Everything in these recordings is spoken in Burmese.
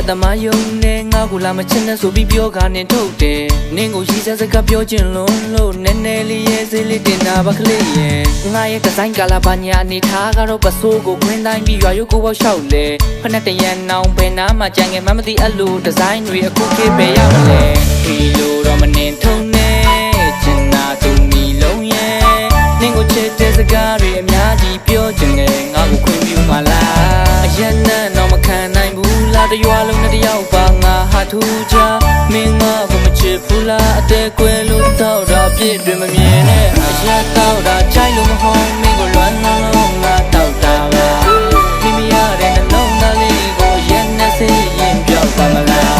တမယုံနဲ့ငါ့ကိုလာမချင်နဲ့ဆိုပြီးပြောခါနဲ့ထုတ်တယ်နင်းကိုရီးစက်စကားပြောချင်လို့နည်းနည်းလေးရဲ့စိတ်လေးတင်တာပါကလေးရဲ့ငါရဲ့ဒီဇိုင်းကလာဘာညာအနေထားကတော့ပစိုးကိုခွင်းတိုင်းပြီးရွာရုပ်ကိုပေါက်လျှောက်လေဖက်နဲ့တရန်နောင်ဘယ်နာမှကြံငယ်မှမသိအဲ့လိုဒီဇိုင်းတွေအခုခေတ်ပဲရမလဲဒီလိုတော့မနေထုံနဲ့ချင်တာသူမီလုံးရဲ့နင်းကိုချစ်တဲ့စကားတွေအများကြီးပြောချင်တယ်ငါ့ကိုခွင့်ပြုပါလားအရင်နဲ့တော့မခံနိုင်ဘူးလားတရွာလုံးနဲ့တယောက်ပါငါဟာထူးချမင်းငါ့ကိုမချစ်ဘူးလားအသေးကွယ်လို့တော့တာပြည့်တွင်မမြင်နဲ့အရက်တော့တာကြိုက်လို့မဟုတ်မင်းကိုလွမ်းလုံးငါတော့တာပါမိမိရတဲ့နှလုံးသားလေးကိုရက်နဲ့စိတ်ရင်ပြောက်ပါမလား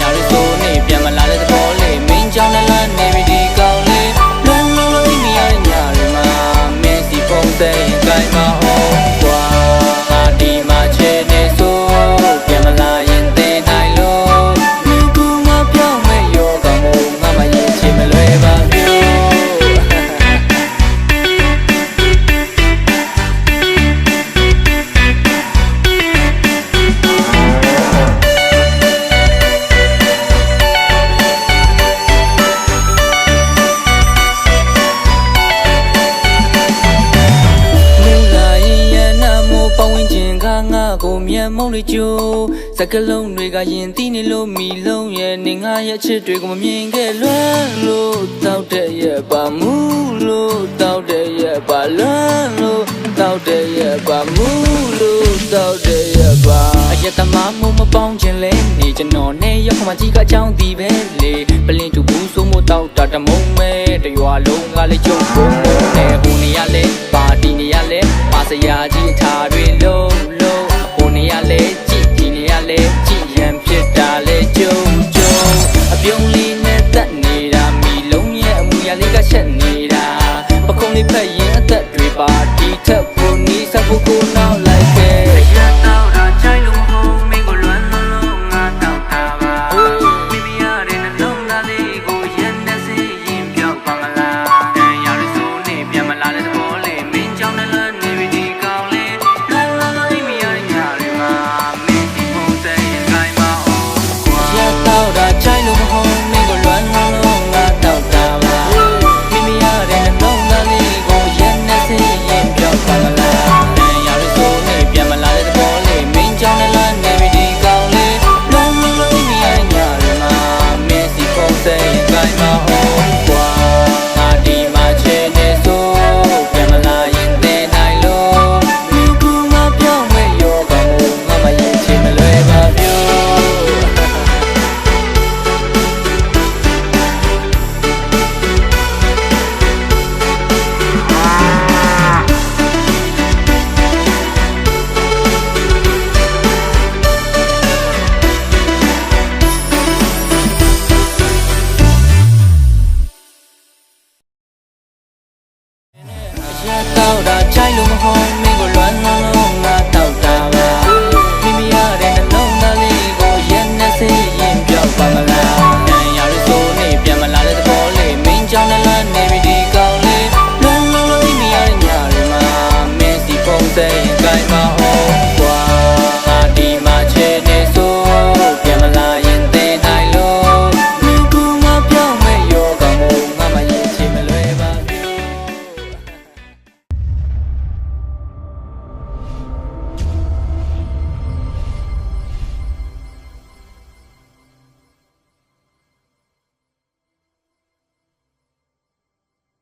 ရရဆိုနေပြန်မလာတဲ့သဘောလေးမင်းကြောင့်လည်းလွမ်းနေပြီဒီကောင်းလေးလွမ်းလုံးလို့မိမိရတဲ့ညတွေမှာမင်းစီဖုန်းတဲ့ရင်ကြိုက်မအောင်ကွာဒီမှာချစ်နေဆိုပြန်မလာရင်သိနိုင်လို့မင်းကငါပြောင်းမဲ့ရောကမို့ငါမရင်ချင်မလွယ်ပါဘူးငါကိုမြန်မုံလေးကျိုးစကလုံးတွေကရင်တီးနေလို့မီလုံးရဲ့နေငါရဲ့ချစ်တွေကိုမမြင်ခဲ့လွမ်းလို့တောက်တဲ့ရဲ့ပါမူလို့တောက်တဲ့ရဲ့ပါလွမ်းလို့တောက်တဲ့ရဲ့ပါမူလို့တောက်တဲ့ရဲ့ပါအရက်သမားမမပေါင်းခြင်းလဲနေကျွန်တော်နဲ့ရောက်မှကြီးကအကြောင်းဒီပဲလေပလင်းတူဘူးဆိုမို့တောက်တာတမုံမဲတရွာလုံးကလေးကျုပ်ဘုံနဲ့ဟိုနေရလဲပါတီနေရလဲပါစရာကြီးထားတွေလုံး